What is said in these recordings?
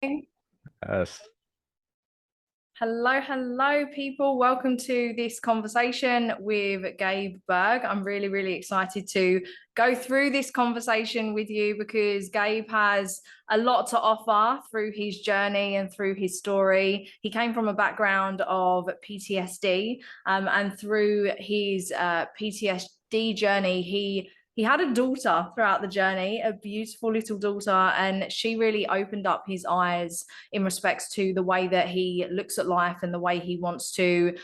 Yes. Hello, hello, people. Welcome to this conversation with Gabe Berg. I'm really excited to go through this conversation with you because Gabe has a lot to offer through his journey and through his story. He came from a background of PTSD, and through his PTSD journey, he had a daughter throughout the journey, a beautiful little daughter, and she really opened up his eyes in respects to the way that he looks at life and the way he wants to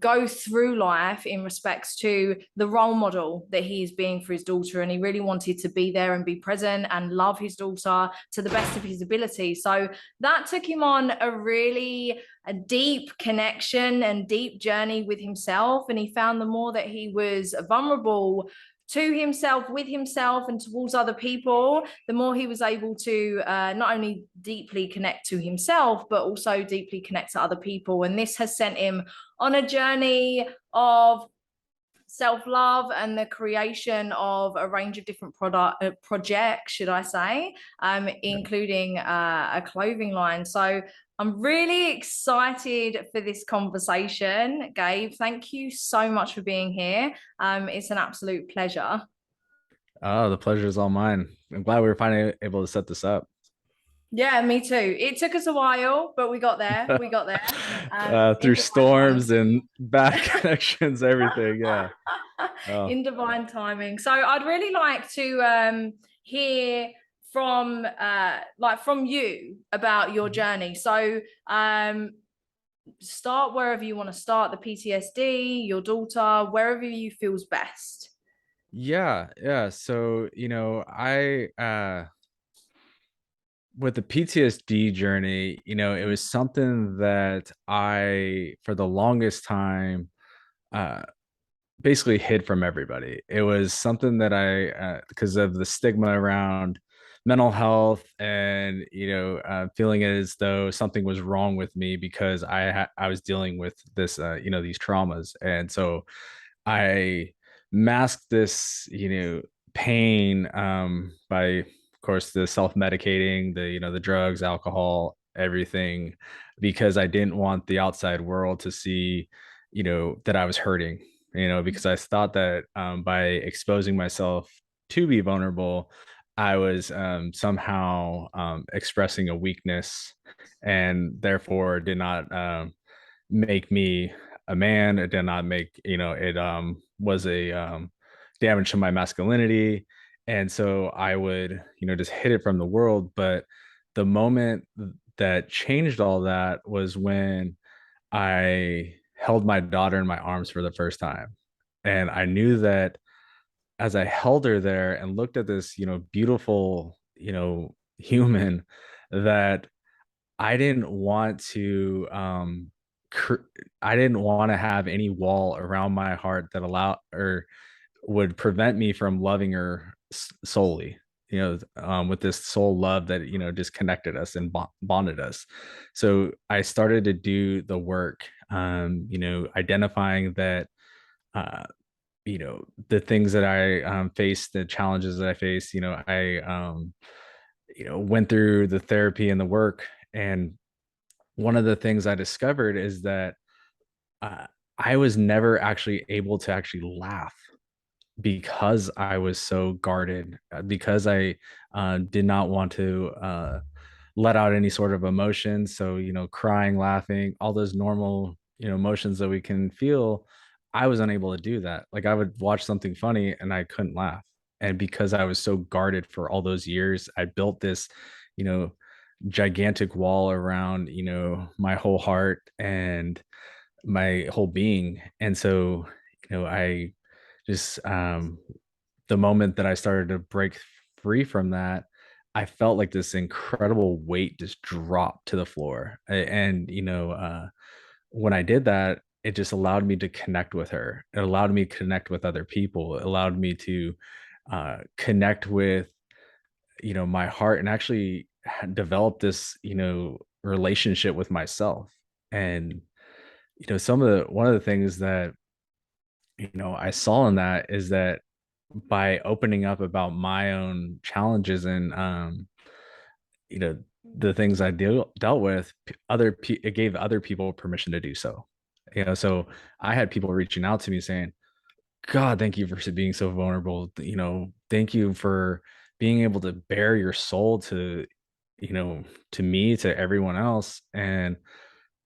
go through life in respects to the role model that he is being for his daughter. And he really wanted to be there and be present and love his daughter to the best of his ability. So that took him on a deep connection and deep journey with himself. And he found the more that he was vulnerable to himself, with himself, and towards other people, the more he was able to not only deeply connect to himself, but also deeply connect to other people. And this has sent him on a journey of self-love and the creation of a range of different projects, should I say, including a clothing line. So I'm really excited for this conversation, Gabe. Thank you so much for being here. It's an absolute pleasure. Oh, the pleasure is all mine. I'm glad we were finally able to set this up. Yeah, me too. It took us a while, but we got there. We got there. Through In divine storms timing. and bad connections, everything. Yeah. Oh, In divine timing. So I'd really like to hear from you about your journey. So start wherever you want to start, the PTSD, your daughter, wherever you feels best. yeah, yeah. So, I with the PTSD journey, it was something that I for the longest time uh basically hid from everybody. It was something that I because of the stigma around mental health and feeling as though something was wrong with me because I was dealing with this these traumas, and so I masked this pain by, of course, the self-medicating, the drugs, alcohol, everything, because I didn't want the outside world to see that I was hurting, because I thought that by exposing myself to be vulnerable, I was somehow expressing a weakness, and therefore did not make me a man. It did not make, it was a damage to my masculinity. And so I would, just hit it from the world. But the moment that changed all that was when I held my daughter in my arms for the first time. And I knew that as I held her there and looked at this, beautiful, human, that I didn't want to I didn't want to have any wall around my heart that allowed or would prevent me from loving her solely, with this soul love that just connected us and bonded us. So I started to do the work, identifying that uh the things that I faced, the challenges that I faced, I went through the therapy and the work. And one of the things I discovered is that uh, I was never actually able to actually laugh because I was so guarded, because I did not want to let out any sort of emotion. So, crying, laughing, all those normal, emotions that we can feel, I was unable to do that. Like I would watch something funny and I couldn't laugh. And because I was so guarded for all those years, I built this, you know, gigantic wall around, my whole heart and my whole being. And so, I just the moment that I started to break free from that, I felt like this incredible weight just dropped to the floor. And when I did that, it just allowed me to connect with her. It allowed me to connect with other people. It allowed me to connect with my heart, and actually develop this relationship with myself. And some of the one of the things that I saw in that is that by opening up about my own challenges and you know the things I dealt with, it gave other people permission to do so. So I had people reaching out to me saying, God, thank you for being so vulnerable. Thank you for being able to bare your soul you know, to me, to everyone else. And,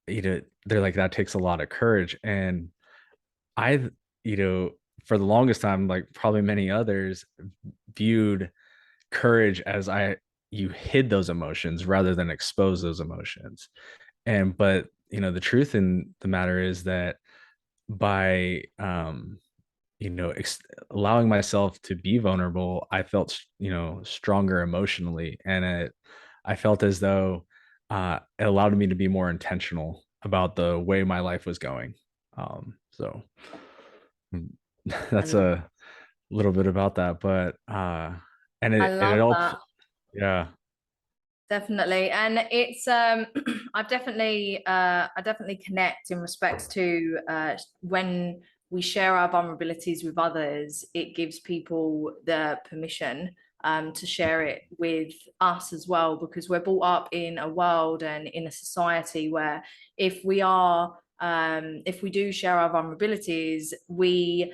they're like, that takes a lot of courage. And I, you know, for the longest time, like probably many others, viewed courage as you hid those emotions rather than expose those emotions. But, the truth in the matter is that by, allowing myself to be vulnerable, I felt, stronger emotionally. I felt as though it allowed me to be more intentional about the way my life was going. So mm, I that's love a little bit about that, but and I it love all, that. yeah. Definitely. And it's I definitely connect in respects to when we share our vulnerabilities with others, it gives people the permission to share it with us as well, because we're brought up in a world and in a society where if we do share our vulnerabilities, we're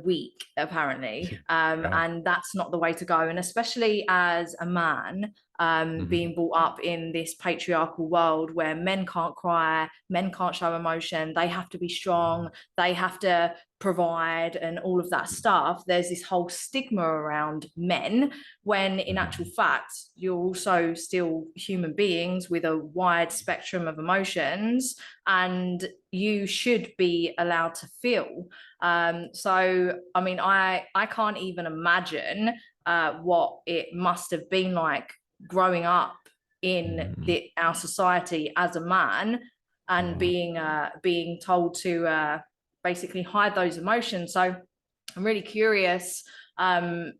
weak apparently, Yeah. and that's not the way to go. And especially as a man, Mhm. being brought up in this patriarchal world where men can't cry, men can't show emotion, they have to be strong, they have to provide and all of that stuff. There's this whole stigma around men, when in actual Mhm. fact you're also still human beings with a wide spectrum of emotions, and you should be allowed to feel. So I mean, I can't even imagine what it must have been like growing up in Mhm. our society as a man, and Wow. being told to basically hide those emotions. So I'm really curious um,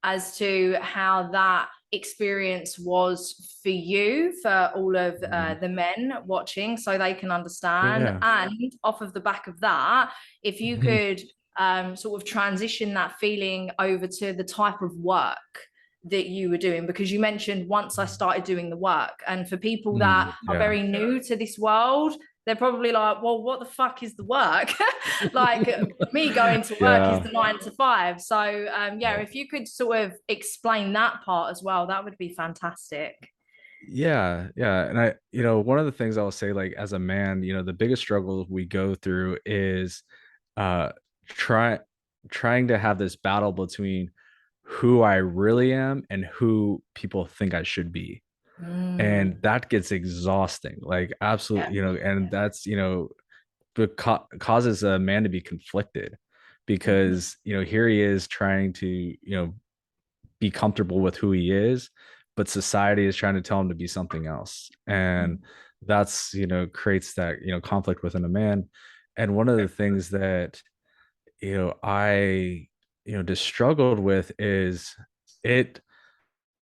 as to how that experience was for you, for all of Mhm. the men watching, so they can understand. Yeah. And off of the back of that, if you Mhm. could sort of transition that feeling over to the type of work that you were doing, because you mentioned once I started doing the work, and for people that are Yeah. very new to this world, they're probably like, well, what the fuck is the work? Like me going to work is Yeah. the 9 to 5. So yeah, Yeah. if you could sort of explain that part as well, that would be fantastic. Yeah, yeah. And one of the things I'll say, like as a man, the biggest struggle we go through is uh try trying to have this battle between who I really am and who people think I should be. Mm, And that gets exhausting, like absolutely, yeah. and that's, causes a man to be conflicted Mhm. because, here he is trying to, be comfortable with who he is, but society is trying to tell him to be something else. And that's, creates that, conflict within a man. And one of the things that, I, just struggled with is it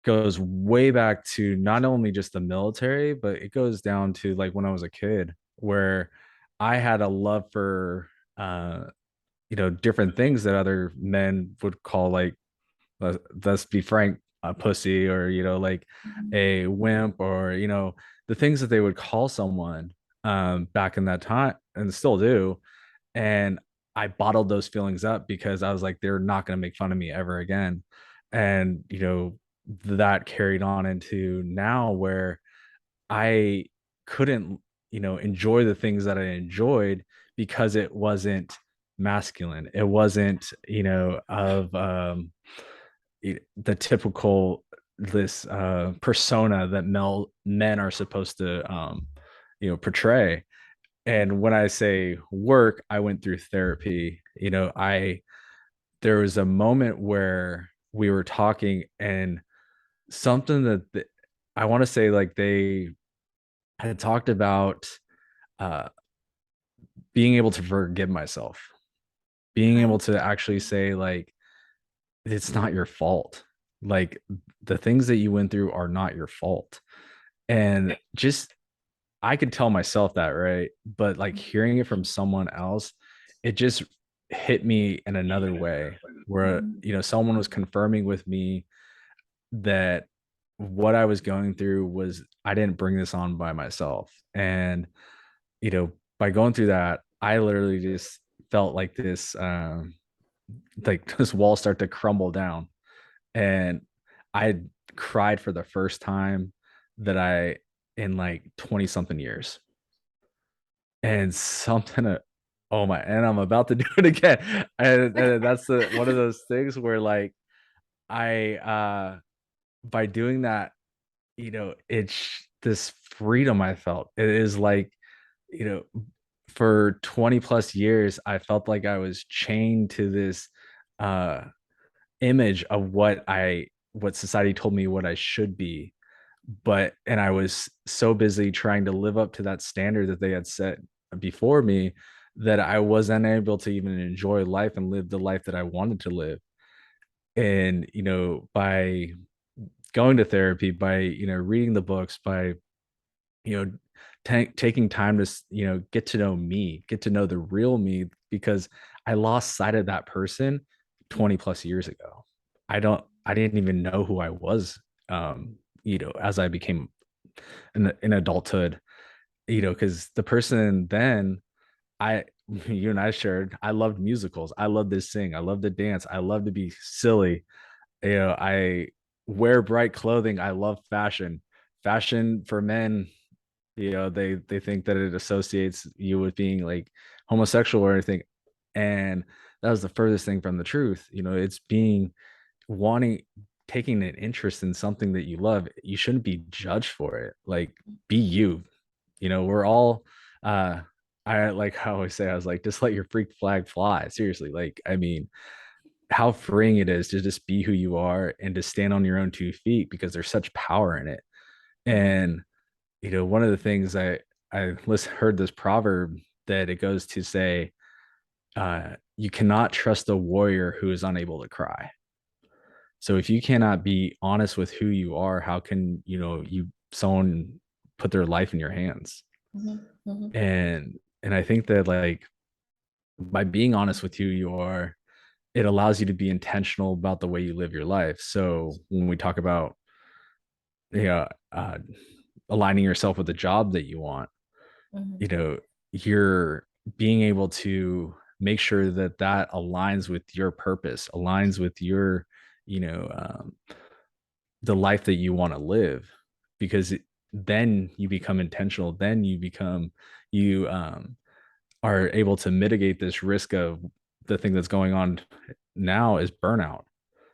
goes way back to not only just the military, but it goes down to like when I was a kid where I had a love for, uh, different things that other men would call like, let's be frank, a pussy, or like a wimp, or the things that they would call someone back in that time and still do. And I bottled those feelings up because I was like, they're not going to make fun of me ever again. And that carried on into now where I couldn't, enjoy the things that I enjoyed because it wasn't masculine. It wasn't, of the typical this persona that men are supposed to portray. And when I say work, I went through therapy. I there was a moment where we were talking and something that I want to say, like, they had talked about uh being able to forgive myself, being Okay. able to actually say, like, it's not your fault, like the things that you went through are not your fault. And just, I could tell myself that, right? But like hearing it from someone else, it just hit me in another way where, someone was confirming with me that what I was going through was I didn't bring this on by myself. And, by going through that, I literally just felt like this wall start to crumble down. And I cried for the first time that I in like 20 something years. And something oh my, and I'm about to do it again. And that's the one of those things where like I by doing that, it's this freedom I felt. It is like, you know, for 20 plus years, I felt like I was chained to this uh image of what society told me what I should be. And I was so busy trying to live up to that standard that they had set before me that I was unable to even enjoy life and live the life that I wanted to live. And, by going to therapy, by, reading the books, by, you know, taking time to, get to know me, get to know the real me, because I lost sight of that person 20 plus years ago. I didn't even know who I was, as I became in adulthood, because the person then I, you and I shared, I loved musicals. I love to sing. I love to dance. I love to be silly. I wear bright clothing. I love fashion. Fashion for men, they think that it associates you with being like homosexual or anything. And that was the furthest thing from the truth. It's being wanting taking an interest in something that you love. You shouldn't be judged for it. Like, be you. We're all I like I always say, I was like, just let your freak flag fly. Seriously. Like, I mean, how freeing it is to just be who you are and to stand on your own 2 feet, because there's such power in it. Mhm, And one of the things heard this proverb that it goes to say, you cannot trust a warrior who is unable to cry. So if you cannot be honest with who you are, how can someone put their life in your hands? mhm, mhm, And I think that, like, by being honest with who you are, it allows you to be intentional about the way you live your life. So when we talk about, you know uh, aligning yourself with the job that you want, mhm, you know you're being able to make sure that that aligns with your purpose, aligns with your, you know the life that you want to live. Because then you become intentional, then you are able to mitigate this risk of the thing that's going on now is burnout.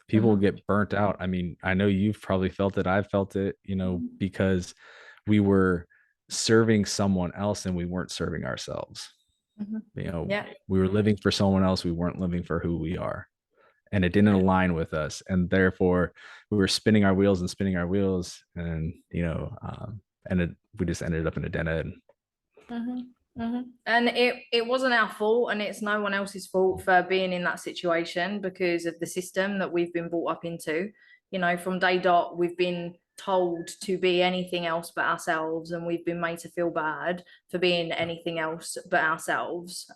People mhm, get burnt out. I mean, I know you've probably felt it. I've felt it, mhm, because we were serving someone else and we weren't serving ourselves. mhm. You know, Yeah, we were living for someone else. We weren't living for who we are. And it didn't yeah. align with us. And therefore we were spinning our wheels and spinning our wheels. And, we just ended up in a dead end. And it wasn't our fault, and it's no one else's fault for being in that situation because of the system that we've been brought up into. From day dot, we've been told to be anything else but ourselves, and we've been made to feel bad for being anything else but ourselves.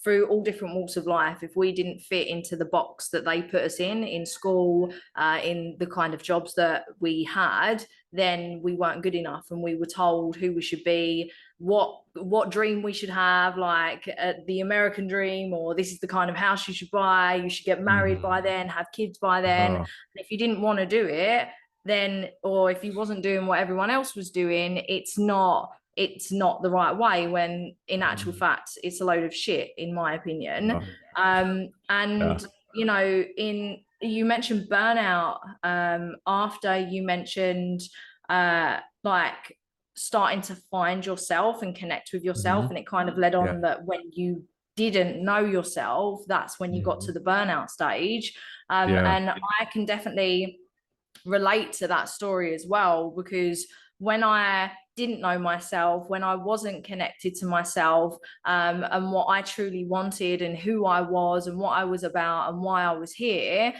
Through all different walks of life, if we didn't fit into the box that they put us in school, in the kind of jobs that we had, then we weren't good enough, and we were told who we should be, what dream we should have, like the American dream, or this is the kind of house you should buy, you should get married by Mhm. then, have kids by then. And Oh, if you didn't want to do it, then, or if you wasn't doing what everyone else was doing, it's not the right way, when in actual mhm. fact it's a load of shit, in my opinion. Oh, yeah. And in you mentioned burnout, after you mentioned like starting to find yourself and connect with yourself, Mhm. and it kind of led Yeah. on that when you didn't know yourself, that's when you got to Mhm. the burnout stage. Yeah. And I can definitely relate to that story as well, because when I didn't know myself, when I wasn't connected to myself, and what I truly wanted and who I was and what I was about and why I was here,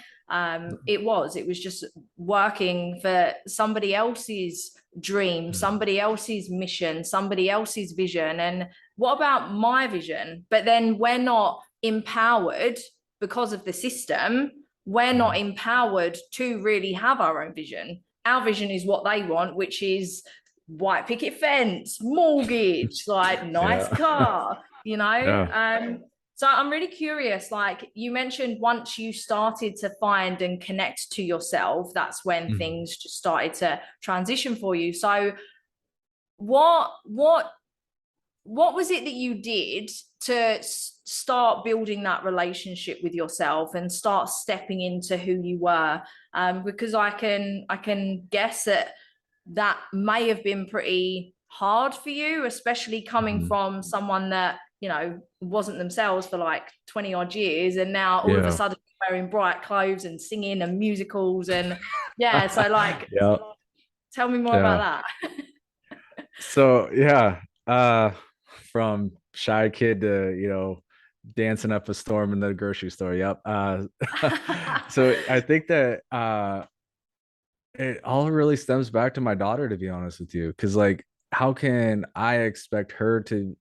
it was just working for somebody else's dream, Mhm. somebody else's mission, somebody else's vision. And what about my vision? But then we're not empowered because of the system. We're not Mhm. empowered to really have our own vision. our vision is what they want, which is white picket fence, mortgage, like nice Yeah. car, you know. Yeah. So I'm really curious. Like you mentioned, once you started to find and connect to yourself, that's when Mhm. things just started to transition for you. So what what what was it that you did to start building that relationship with yourself and start stepping into who you were? Because I can guess that that may have been pretty hard for you, especially coming Mhm. from someone that, wasn't themselves for like 20 odd years, and now all of a Yeah. sudden wearing bright clothes and singing and musicals. And yeah, so like, Yeah. tell me more about Yeah. that. So yeah, uh, from shy kid to dancing up a storm in the grocery store. Yep. So I think that it all really stems back to my daughter, to be honest with you, because like, how can I expect her to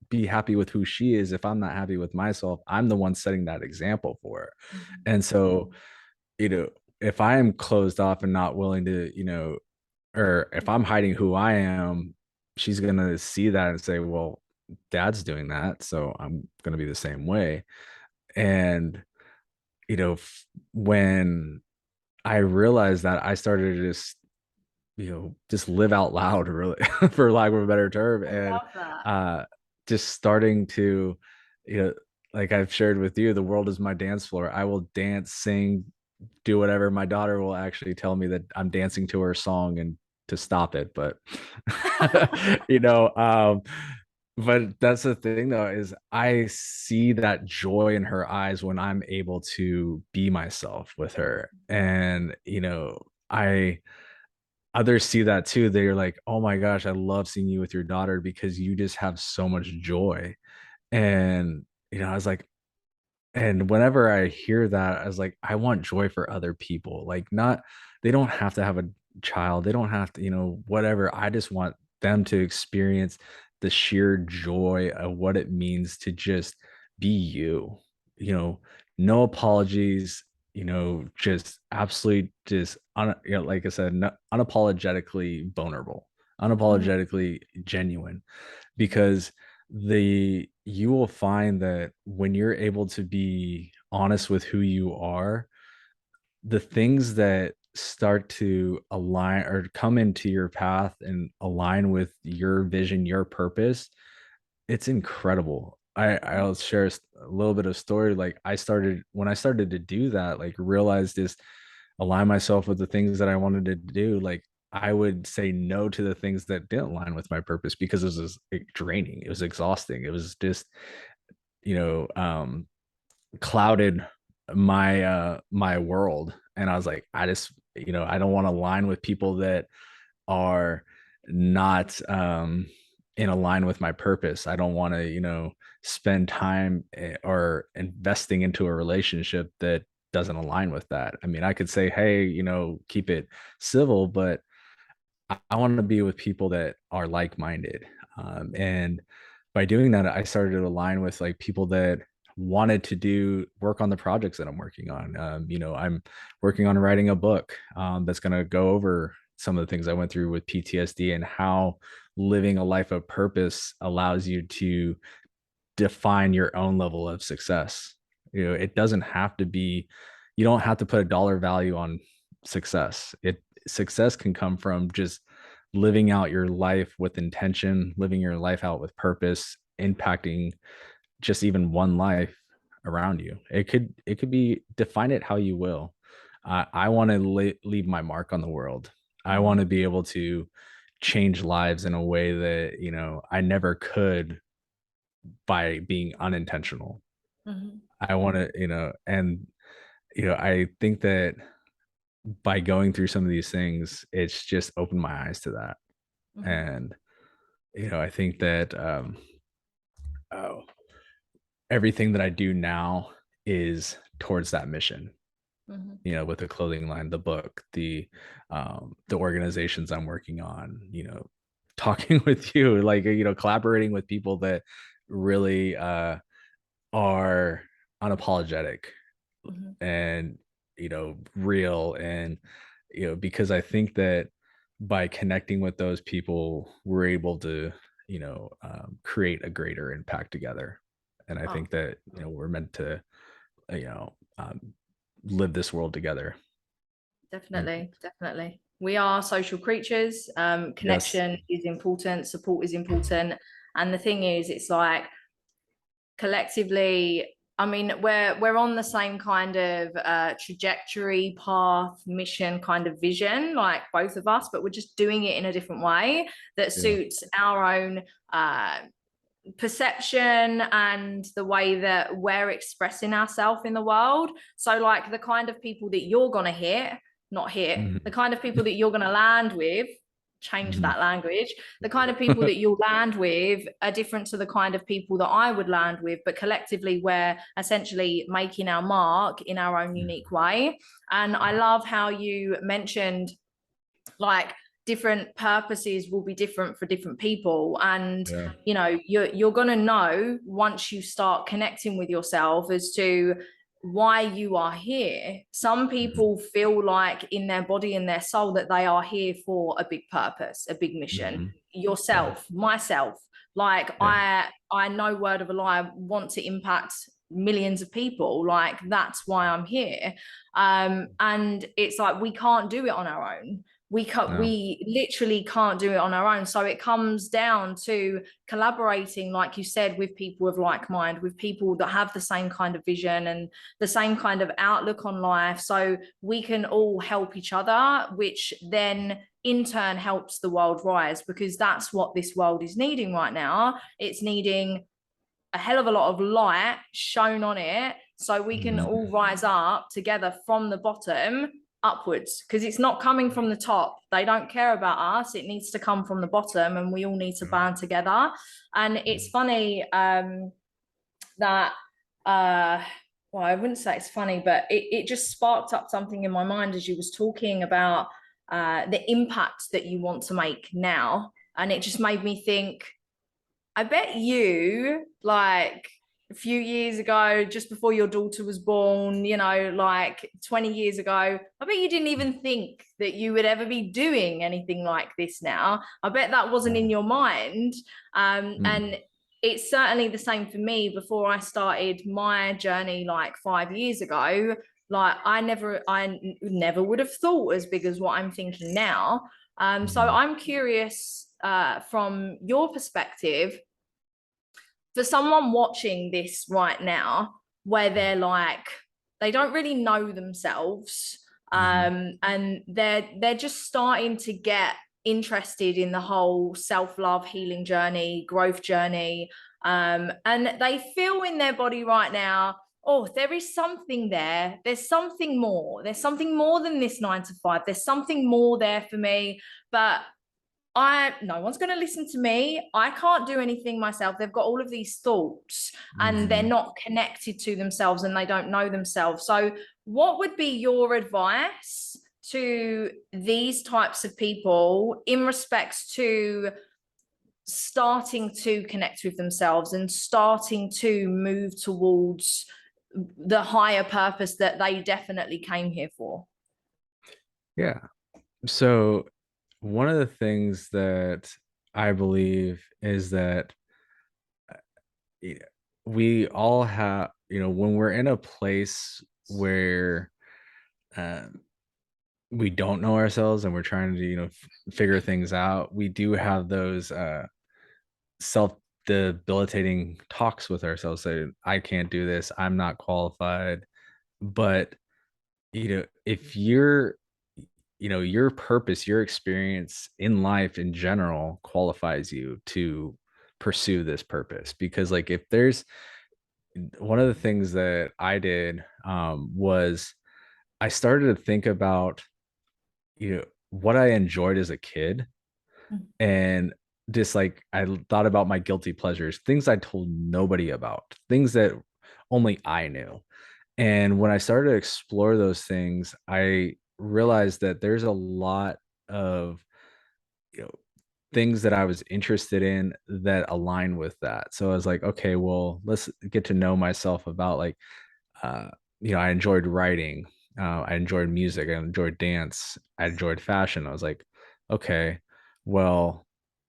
be happy with who she is if I'm not happy with myself? I'm the one setting that example for her, and so you know if I am closed off and not willing to or if I'm hiding who I am, she's gonna see that and say, "Well, dad's doing that, so I'm gonna be the same way." And, when I realized that, I started to just live out loud, really, for lack of a better term, I and, love that. uh, just starting to, you know, like I've shared with you, the world is my dance floor. I will dance, sing, do whatever. My daughter will actually tell me that I'm dancing to her song and to stop it, but you know, but that's the thing though, is I see that joy in her eyes when I'm able to be myself with her. And, I others see that too. They're like, "Oh my gosh, I love seeing you with your daughter because you just have so much joy." And, I was like, and whenever I hear that, I was like, I want joy for other people. Like, not, they don't have to have a child. They don't have to, whatever. I just want them to experience the sheer joy of what it means to just be you, you know, no apologies, just absolutely just, like I said, unapologetically vulnerable, Mhm, unapologetically genuine, because you will find that when you're able to be honest with who you are, the things that start to align or come into your path and align with your vision, your purpose, it's incredible. I'll share a little bit of story. Like, when I started to do that, like realize this, align myself with the things that I wanted to do, like I would say no to the things that didn't align with my purpose because it was draining. It was exhausting. It was just, you know, um, clouded my world. And I was like, I just, I don't want to align with people that are not in align with my purpose. I don't want to, spend time or investing into a relationship that doesn't align with that. I mean, I could say, hey, keep it civil, but I want to be with people that are like-minded. And by doing that, I started to align with like people that wanted to do work on the projects that I'm working on. I'm working on writing a book that's going to go over some of the things I went through with PTSD and how living a life of purpose allows you to define your own level of success. It doesn't have to be, you don't have to put a dollar value on success. Success can come from just living out your life with intention, living your life out with purpose, impacting just even one life around you. It could be, define it how you will. I want to leave my mark on the world. I want mhm, to be able to change lives in a way that I never could by being unintentional. mhm, I want to, and I think that by going through some of these things, it's just opened my eyes to that. mhm, And I think that oh, everything that I do now is towards that mission. mhm, With the clothing line, the book, the organizations I'm working on, talking with you, like collaborating with people that really are unapologetic mhm, and real, and because I think that by connecting with those people, we're able to, create a greater impact together. And I Oh, think that, we're meant to, you know, um, live this world together. And definitely, definitely. We are social creatures. yes. Connection is important, support is important. And the thing is, it's like collectively, I mean, we're on the same kind of trajectory, path, mission, kind of vision, like both of us, but we're just doing it in a different way that Yeah. suits our own perception and the way that we're expressing ourselves in the world. So, like the kind of people that you're gonna hit, not hit, the Mhm. kind of people that you're gonna land with, change Mhm. that language. The kind of people that you'll land with are different to the kind of people that I would land with, but collectively we're essentially making our mark in our own unique way. And I love how you mentioned like different purposes will be different for different people, and Yeah. you're going to know once you start connecting with yourself as to why you are here. Some Mhm. people feel like in their body and their soul that they are here for a big purpose, a big mission. Mhm. Yeah. Yourself, myself, like Yeah. I no word of a lie want to impact millions of people. Like that's why I'm here. And it's like we can't do it on our own. No. We literally can't do it on our own. So it comes down to collaborating, like you said, with people of like mind, with people that have the same kind of vision and the same kind of outlook on life, so we can all help each other, which then in turn helps the world rise, because that's what this world is needing right now. It's needing a hell of a lot of light shown on it so we can Mhm. all rise up together from the bottom upwards, because it's not coming from the top. They don't care about us. It needs to come from the bottom, and we all need to band together. And it's funny that well, I wouldn't say it's funny, but it just sparked up something in my mind as you was talking about the impact that you want to make now. And it just made me think, I bet you, like a few years ago, just before your daughter was born, like 20 years ago, I bet you didn't even think that you would ever be doing anything like this now. I bet that wasn't in your mind. Mhm. And it's certainly the same for me before I started my journey like 5 years ago. Like I never would have thought as big as what I'm thinking now. So Mhm. I'm curious from your perspective, for someone watching this right now, where they're like, they don't really know themselves, Mhm. and they're just starting to get interested in the whole self-love healing journey, growth journey, and they feel in their body right now, oh, there is something there. There's something more. There's something more than this 9 to 5. There's something more there for me. But no one's going to listen to me. I can't do anything myself. They've got all of these thoughts and they're Mhm. not connected to themselves and they don't know themselves. So, what would be your advice to these types of people in respects to starting to connect with themselves and starting to move towards the higher purpose that they definitely came here for? Yeah. So one of the things that I believe is that you know, we all have, when we're in a place where um, we don't know ourselves and we're trying to, figure things out, we do have those self debilitating talks with ourselves. Say, I can't do this. I'm not qualified. But, if your purpose, your experience in life in general qualifies you to pursue this purpose. Because, like, if there's one of the things that I did was I started to think about, what I enjoyed as a kid, and just like thought about my guilty pleasures, things I told nobody about, things that only I knew. And when I started to explore those things, I realized that there's a lot of, you know, things that I was interested in that align with that. So I was like, okay, well, let's get to know myself about like, uh, I enjoyed writing. I enjoyed music. I enjoyed dance. I enjoyed fashion. I was like, okay, well,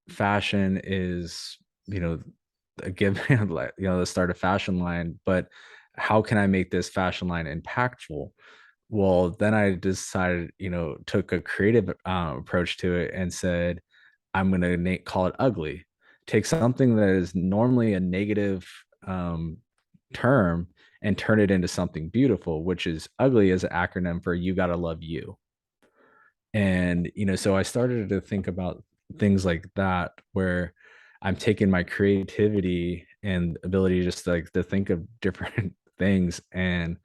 fashion is, you know, give the start a fashion line, but how can I make this fashion line impactful? Well, then I decided, took a creative approach to it and said, I'm going to call it ugly. Take something that is normally a negative um, term and turn it into something beautiful, which is ugly as an acronym for you got to love you. And, so I started to think about things like that where I'm taking my creativity and ability just like to think of different things and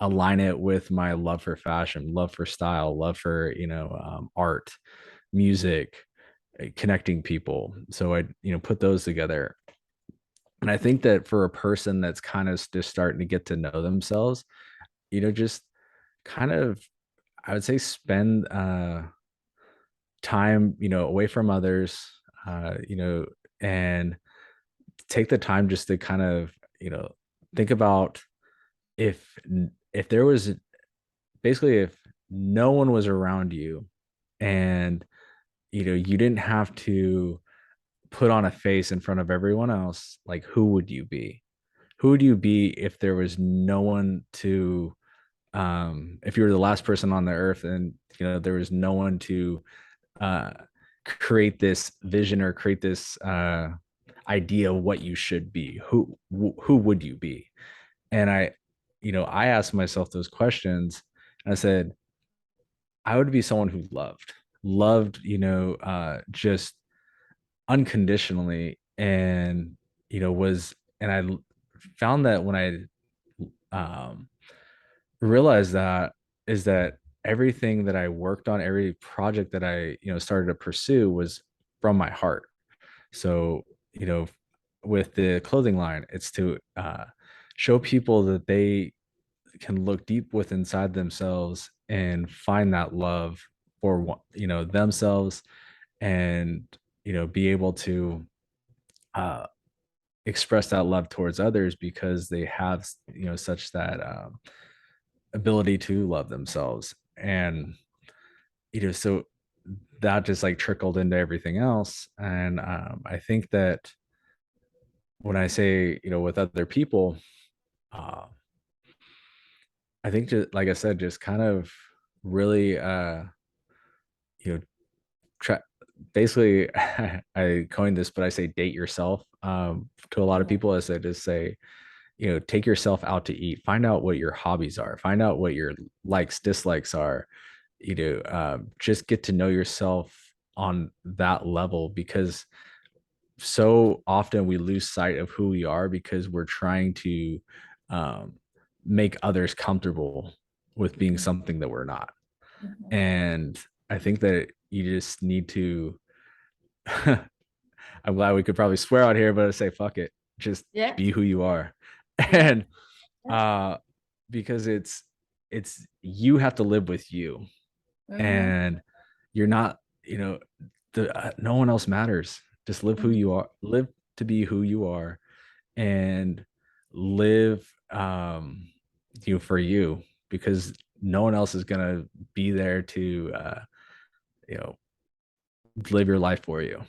align it with my love for fashion, love for style, love for, art, music, connecting people. So I, put those together. And I think that for a person that's kind of just starting to get to know themselves, just kind of, I would say spend time, away from others, and take the time just to kind of, think about if there was basically if no one was around you and you didn't have to put on a face in front of everyone else, like who would you be? Who would you be if there was no one to if you were the last person on the earth and there was no one to uh create this vision or create this idea of what you should be, who would you be? And I asked myself those questions and I said I would be someone who loved just unconditionally, and was and I found that when I um realized that is that everything that I worked on, every project that I started to pursue was from my heart. So with the clothing line, it's to show people that they can look deep within inside themselves and find that love for themselves, and be able to uh express that love towards others because they have such that ability to love themselves. And so that just like trickled into everything else. And I think that when I say with other people, uh I think, just like I said, just kind of really you know try basically I coined this, but I say date yourself to a lot of people. As I just say, take yourself out to eat, find out what your hobbies are, find out what your likes, dislikes are, just get to know yourself on that level, because so often we lose sight of who we are because we're trying to um, make others comfortable with being something that we're not. And I think that you just need to I'm glad we could probably swear out here, but I say fuck it, just Yeah, be who you are. yeah, And yeah. uh because it's you have to live with you, Hmm. and you're not, no one else matters. Just live who you are, live to be who you are, and live for you, because no one else is gonna be there to you know live your life for you.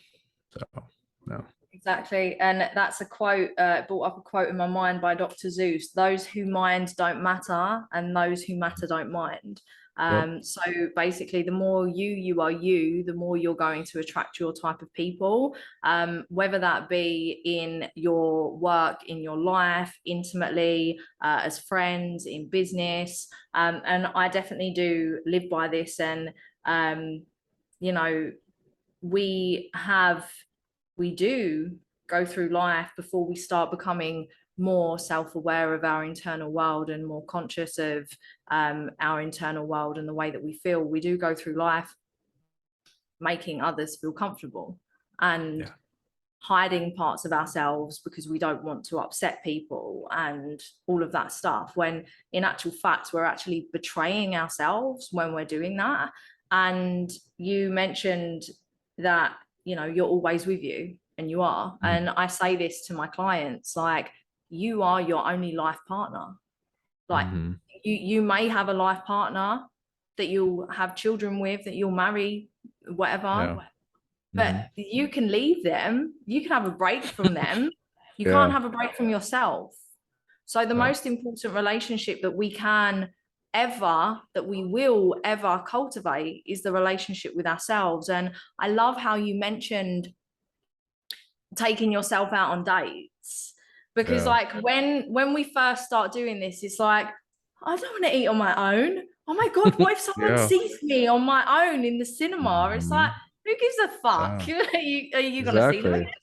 So no. Exactly. And that's a quote, brought up a quote in my mind by Dr. Zeus: those who mind don't matter, and those who matter don't mind. Yep. So basically, the more you are you, the more you're going to attract your type of people, whether that be in your work, in your life, intimately, as friends, in business. And I definitely do live by this. And, you know, we have we do go through life before we start becoming more self-aware of our internal world and more conscious of our internal world and the way that we feel. We do go through life making others feel comfortable and Yeah. hiding parts of ourselves because we don't want to upset people and all of that stuff, when in actual fact we're actually betraying ourselves when we're doing that. And you mentioned that you're always with you, and you are. Mhm. And I say this to my clients, like, you are your only life partner. Like, Mhm. You may have a life partner that you'll have children with, that you'll marry, whatever. Yeah. But Hmm. you can leave them, you can have a break from them. You can't Yeah. have a break from yourself. So the Yeah. most important relationship that we can ever, that we will ever cultivate is the relationship with ourselves. And I love how you mentioned taking yourself out on dates, because Yeah. like when we first start doing this, it's like, I don't want to eat on my own. Oh my god, what if someone Yeah. sees me on my own in the cinema? It's like, Hmm. who gives a fuck? Yeah. Are you gonna see them again? Exactly.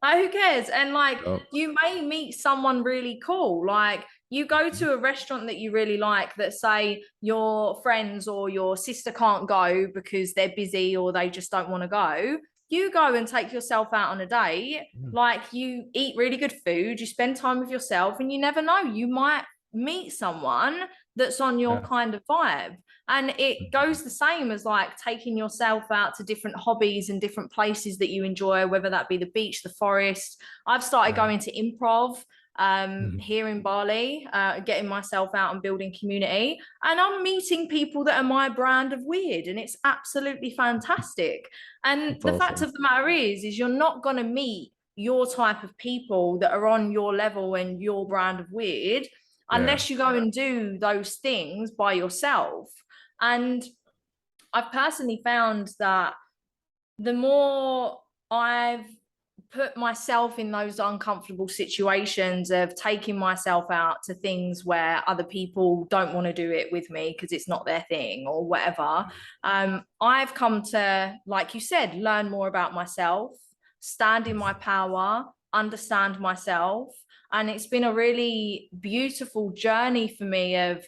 Like, who cares? And like, Yep. you may meet someone really cool. Like, you go Mhm. to a restaurant that you really like, that say your friends or your sister can't go because they're busy or they just don't want to go. You go and take yourself out on a date. Yeah. Like, you eat really good food, you spend time with yourself, and you never know, you might meet someone that's on your Yeah. kind of vibe. And it Mhm. goes the same as like taking yourself out to different hobbies and different places that you enjoy, whether that be the beach, the forest. I've started Yeah. going to improv Mhm. here in Bali, getting myself out and building community. And I'm meeting people that are my brand of weird. And it's absolutely fantastic. And That's the fact awesome. of the matter is you're not going to meet your type of people that are on your level and your brand of weird Yeah. unless you go and do those things by yourself. And I've personally found that the more I've put myself in those uncomfortable situations of taking myself out to things where other people don't want to do it with me because it's not their thing or whatever, I've come to, like you said, learn more about myself, stand in my Mhm. power, understand myself. And it's been a really beautiful journey for me of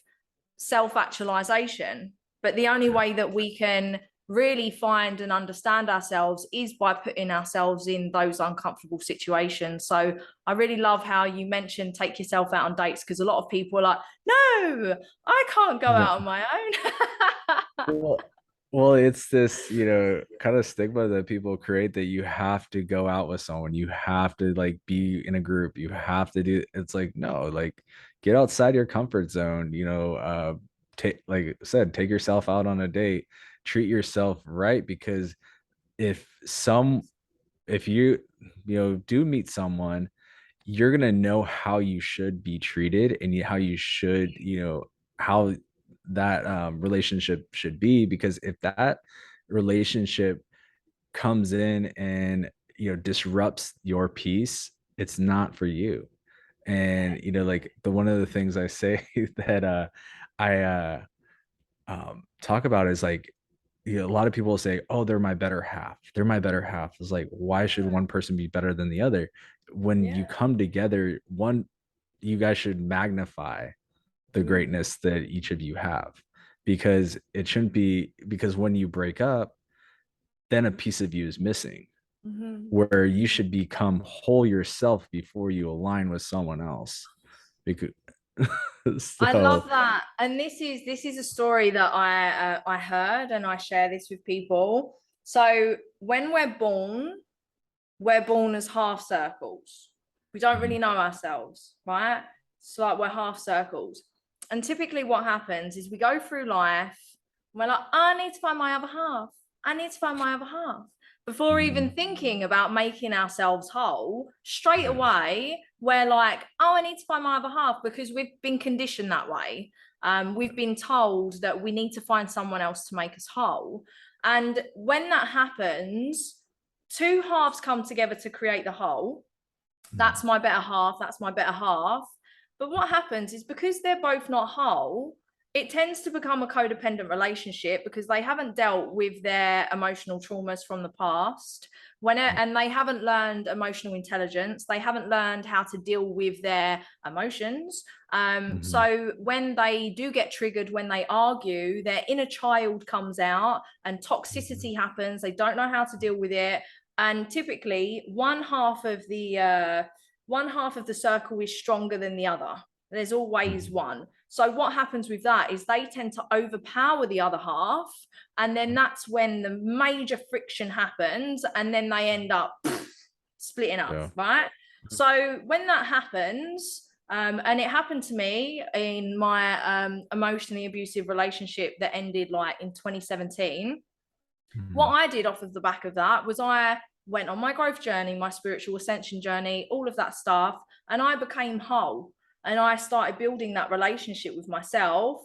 self-actualization. But the only Yeah. way that we can really find and understand ourselves is by putting ourselves in those uncomfortable situations. So I really love how you mentioned take yourself out on dates, because a lot of people are like, no, I can't go No. out on my own. Well, well, it's this, kind of stigma that people create that you have to go out with someone. You have to like be in a group. You have to do it's like, no, like get outside your comfort zone, take like I said, take yourself out on a date, treat yourself right because if some if you do meet someone, you're gonna know how you should be treated and how you should, how that relationship should be. Because if that relationship comes in and disrupts your peace, it's not for you. And like the one of the things I say that I talk about is like a lot of people say, "Oh, they're my better half. They're my better half." It's like, why should one person be better than the other? When you Yeah. come together, you guys should magnify the Mm-hmm. greatness that each of you have, because it shouldn't be because when you break up, then a piece of you is missing. Mm-hmm. Where you should become whole yourself before you align with someone else. Because I love so, that. And this is a story that I heard, and I share this with people. So when we're born as half circles. We don't really mhm, know ourselves, right? It's like we're half circles. And typically what happens is we go through life and we're like, I need to find my other half. I need to find my other half. Before even mhm, thinking about making ourselves whole, straight yeah, away, we're like, oh, I need to find my other half, because we've been conditioned that way. We've been told that we need to find someone else to make us whole. And when that happens, two halves come together to create the whole. mhm, That's my better half. That's my better half. But what happens is, because they're both not whole, it tends to become a codependent relationship because they haven't dealt with their emotional traumas from the past. And they haven't learned emotional intelligence, they haven't learned how to deal with their emotions. mhm, So when they do get triggered, when they argue, their inner child comes out and mhm, toxicity happens. They don't know how to deal with it. And typically one half of the circle is stronger than the other. There's always mhm, one. So what happens with that is they tend to overpower the other half, and then that's when the major friction happens, and then they end up splitting up, yeah, right? So when that happens, And it happened to me in my emotionally abusive relationship that ended like in 2017. What Mhm. I did off of the back of that was I went on my growth journey, my spiritual ascension journey, all of that stuff, and I became whole. And I started building that relationship with myself.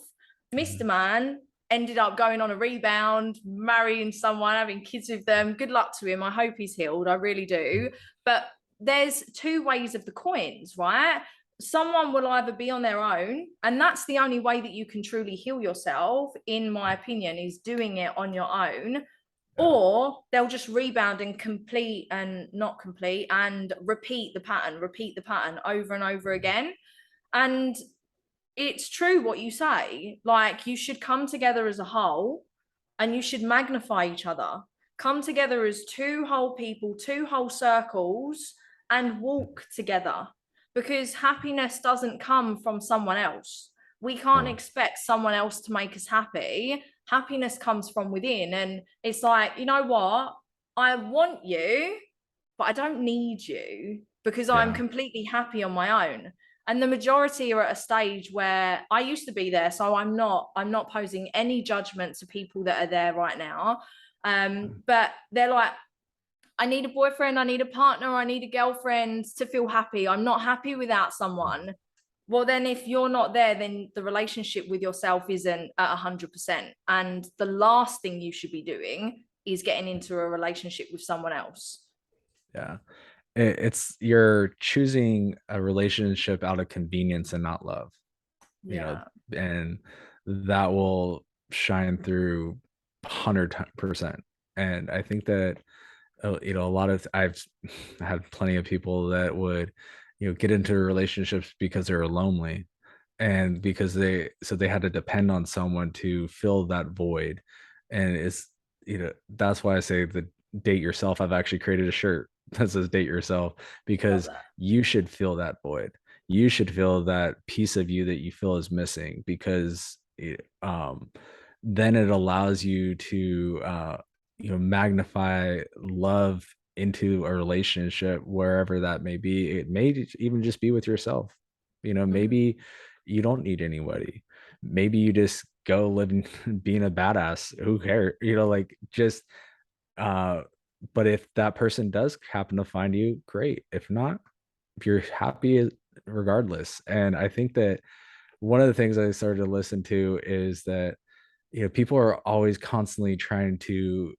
Mr. Mhm. Man ended up going on a rebound, marrying someone, having kids with them. Good luck to him. I hope he's healed. I really do. But there's two ways of the coins, right? Someone will either be on their own, and that's the only way that you can truly heal yourself, in my opinion, is doing it on your own, Yeah. or they'll just rebound and complete and not complete and repeat the pattern over and over again. And it's true what you say. Like, you should come together as a whole and you should magnify each other. Come together as two whole people, two whole circles, and walk together, because happiness doesn't come from someone else. We can't No. expect someone else to make us happy. Happiness comes from within. And it's like, you know what? I want you, but I don't need you because I'm Yeah. completely happy on my own. And the majority are at a stage where I used to be there, so I'm not posing any judgment to people that are there right now. But they're like, I need a boyfriend, I need a partner, I need a girlfriend to feel happy. I'm not happy without someone. Well, then if you're not there, then the relationship with yourself isn't at 100%. And the last thing you should be doing is getting into a relationship with someone else. Yeah. It's you're choosing a relationship out of convenience and not love, you know, Yeah. and that will shine through 100%. And I think that a lot of I've had plenty of people that would, get into relationships because they're lonely, and because they had to depend on someone to fill that void. And that's why I say the date yourself. I've actually created a shirt that says date yourself, Love because that. you should fill that void. You should feel that piece of you that you feel is missing, because then it allows you to magnify love into a relationship, wherever that may be. It may even just be with yourself. Mhm. Maybe you don't need anybody. Maybe you just go live and being a badass. Who cares? Like, just uh but if that person does happen to find you, great. If not, if you're happy regardless. And I think that one of the things I started to listen to is that people are always constantly trying to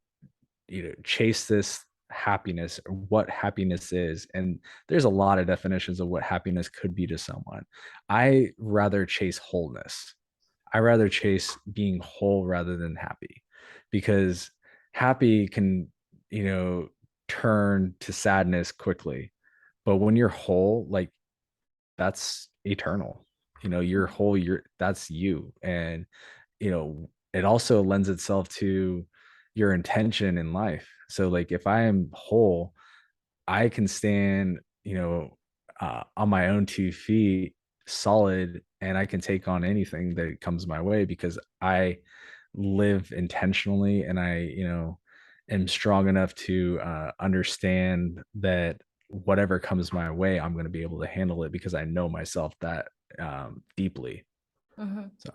chase this happiness, or what happiness is. And there's a lot of definitions of what happiness could be to someone. I rather chase wholeness. I rather chase being whole rather than happy, because happy can, you know turn to sadness quickly. But when you're whole, like, that's eternal. You're whole, that's you. And it also lends itself to your intention in life. So, like, if I am whole, I can stand, on my own 2 feet, solid, and I can take on anything that comes my way, because I live intentionally, and I, am strong enough to understand that whatever comes my way, I'm going to be able to handle it, because I know myself that deeply. Mhm. So,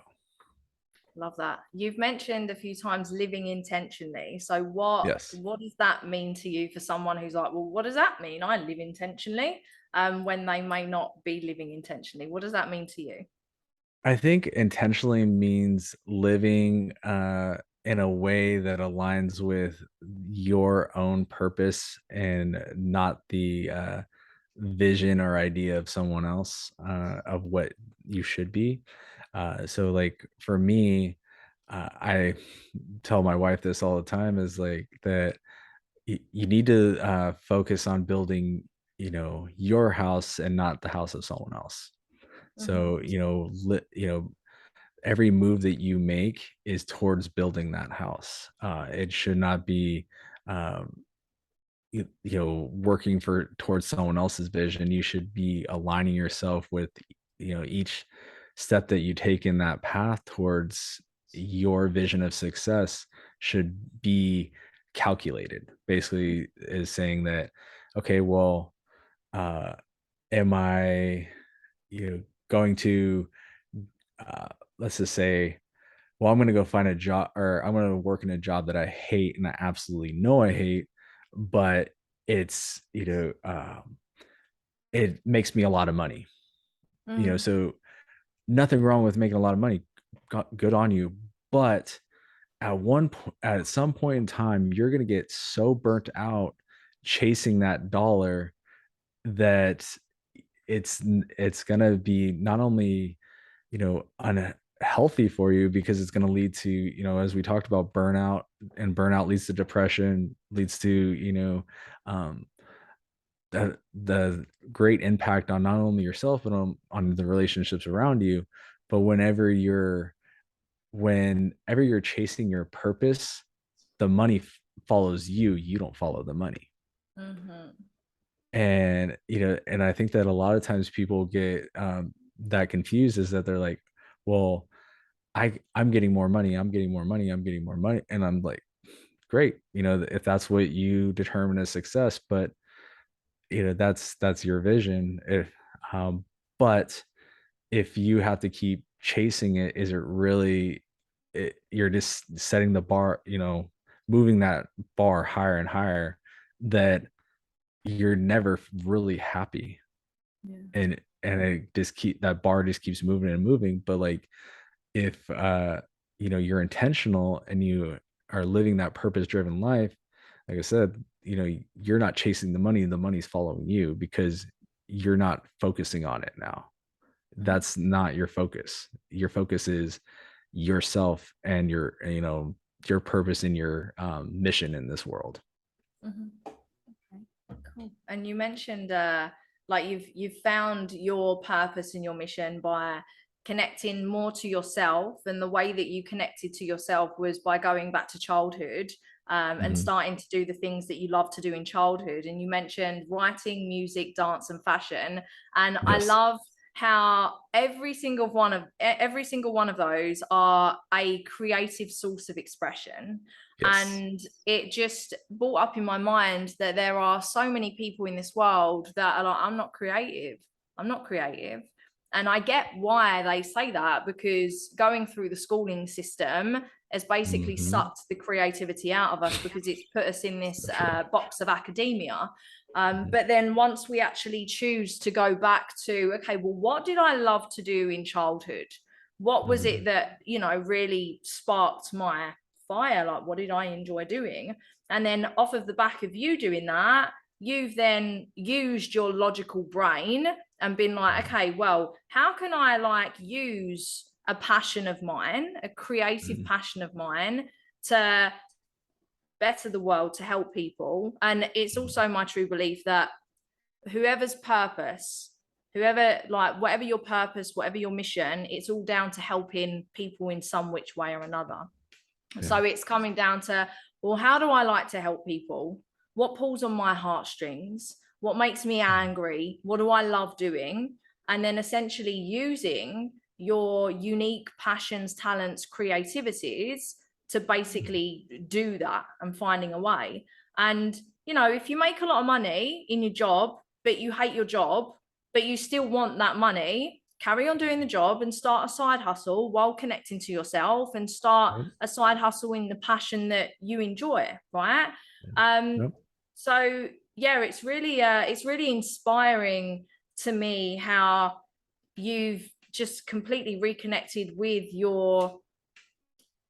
Love that. You've mentioned a few times living intentionally. So what yes. what does that mean to you, for someone who's like, well, what does that mean? I live intentionally, when they may not be living intentionally. What does that mean to you? I think intentionally means living in a way that aligns with your own purpose, and not the vision or idea of someone else, of what you should be. So, like, for me, I tell my wife this all the time, is like that you need to focus on building, your house, and not the house of someone else. Mhm. So, every move that you make is towards building that house. It should not be, um, working for towards someone else's vision. You should be aligning yourself with, each step that you take in that path towards your vision of success should be calculated. Basically, is saying that, okay, well, uh, am I going to, uh, let's just say, well, I'm going to go find a job, or I'm going to work in a job that I hate and I absolutely know I hate, but it's, it makes me a lot of money, Mm, so nothing wrong with making a lot of money. Good on you. But at some point in time, you're going to get so burnt out chasing that dollar that it's going to be not only, unhealthy for you, because it's going to lead to, as we talked about, burnout, and burnout leads to depression, leads to, um, the great impact on not only yourself, but on the relationships around you. But whenever you're chasing your purpose, the money follows you. You don't follow the money. mhm, And I think that a lot of times people get that confused, is that they're like, well, I'm getting more money, I'm getting more money, I'm getting more money. And I'm like, great, if that's what you determine as success. But that's your vision. Um but if you have to keep chasing it, is it really, you're just setting the bar, moving that bar higher and higher, that you're never really happy. yeah. And it just that bar just keeps moving and moving. But like, if you're intentional and you are living that purpose driven life, like I said, you're not chasing the money's following you, because you're not focusing on it now. Mhm, That's not your focus. Your focus is yourself and your purpose and your mission in this world. mhm. Cool. And you mentioned like you've found your purpose and your mission by connecting more to yourself, and the way that you connected to yourself was by going back to childhood, and Mhm. starting to do the things that you love to do in childhood. And you mentioned writing, music, dance, and fashion. And I Yes. love how every single one of those are a creative source of expression. Yes. And it just brought up in my mind that there are so many people in this world that are like, I'm not creative. I'm not creative. And I get why they say that, because going through the schooling system has basically Mhm. sucked the creativity out of us, because it's put us in So this true. box of academia. Mhm. But then once we actually choose to go back to, okay, well, what did I love to do in childhood? What was it Mhm. that, really sparked my fire? Like, what did I enjoy doing? And then off of the back of you doing that, you've then used your logical brain and been like, Mhm. okay, well, how can I like use a passion of mine, a creative Mhm. passion of mine, to better the world, to help people? And it's Mhm. also my true belief that whoever's purpose, whoever, like, whatever your purpose, whatever your mission, it's all down to helping people in some which way or another. Yeah. So it's coming down to, well, how do I like to help people? What pulls on my heartstrings? What makes me Mhm. angry? What do I love doing? And then essentially using your unique passions, talents, creativities to Mhm. basically do that, and finding a way. And, if you make a lot of money in your job, but you hate your job, but you still want that money, carry on doing the job and start a side hustle while connecting to yourself, and start Yep. a side hustle in the passion that you enjoy, right? Yeah. um Yep. so yeah, it's really inspiring to me how you've just completely reconnected with your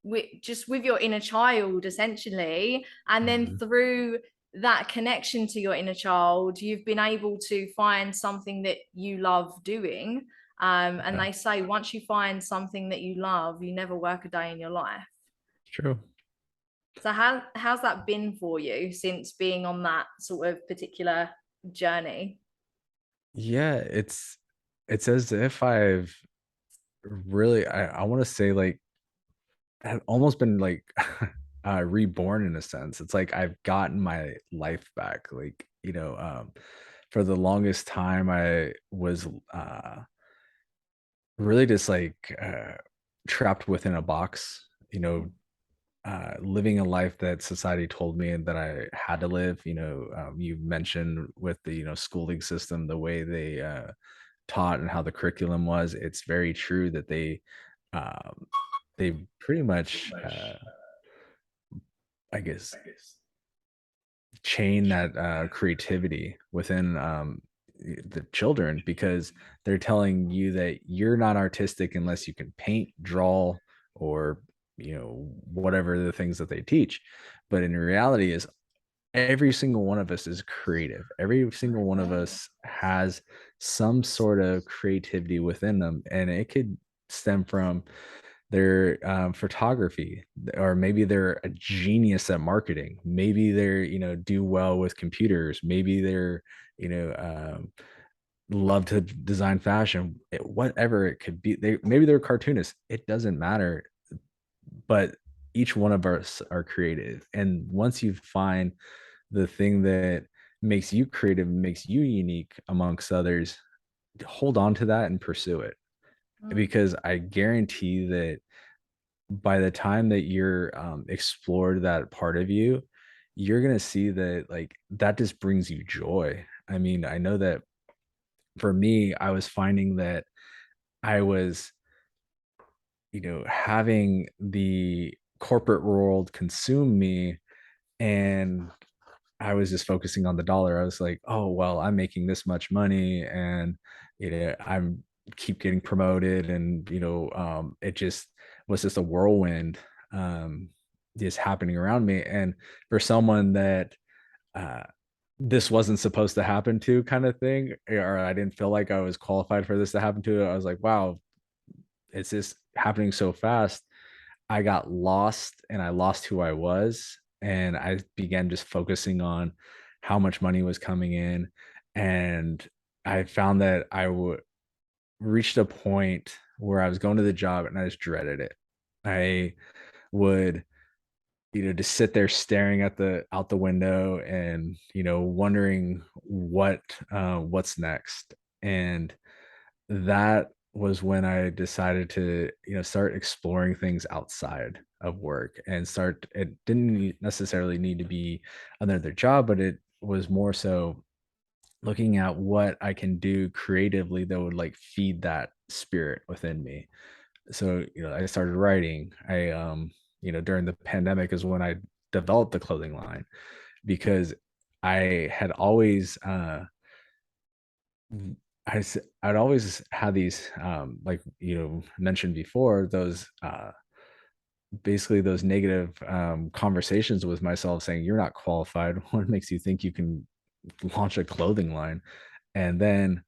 inner child, essentially. And then Mhm. through that connection to your inner child, you've been able to find something that you love doing. And Yeah. they say once you find something that you love, you never work a day in your life. True. So how's that been for you since being on that sort of particular journey? Yeah, it's as if I've really, I want to say, like, I've almost been like reborn in a sense. It's like I've gotten my life back. Like, for the longest time I was really just like trapped within a box, living a life that society told me and that I had to live. You mentioned with the schooling system, the way they taught and how the curriculum was, it's very true that um, they pretty much, I guess, chain that creativity within the children, because they're telling you that you're not artistic unless you can paint, draw, or whatever the things that they teach. But in reality, is every single one of us is creative. Every single one of us has some sort of creativity within them, and it could stem from their photography, or maybe they're a genius at marketing. Maybe they're do well with computers. Maybe they're you know love to design fashion. Whatever it could be, maybe they're cartoonists. It doesn't matter, but each one of us are creative, and once you find the thing that makes you creative, makes you unique amongst others, hold on to that and pursue it, Mm. because I guarantee that by the time that you're explored that part of you, you're gonna see that, like, that just brings you joy. I mean, I know that for me, I was finding that I was having the corporate world consume me, and I was just focusing on the dollar. I was like, "Oh, well, I'm making this much money, and I'm keep getting promoted," and it just was just a whirlwind, um, just happening around me. And for someone that uh, this wasn't supposed to happen to, kind of thing, or I didn't feel like I was qualified for this to happen to, I was like, "Wow, it's just happening so fast." I got lost, and I lost who I was, and I began just focusing on how much money was coming in, and I found that I would reached a point where I was going to the job and I just dreaded it. I would, just sit there staring at the out the window, and, wondering what's next. And that was when I decided to, start exploring things outside of work, and start it didn't necessarily need to be another job, but it was more so looking at what I can do creatively that would, like, feed that spirit within me. So, I started writing. During the pandemic is when I developed the clothing line, because I had always Mm, I'd always had these, like, mentioned before, those, basically those negative, conversations with myself saying, "You're not qualified. What makes you think you can launch a clothing line?" And then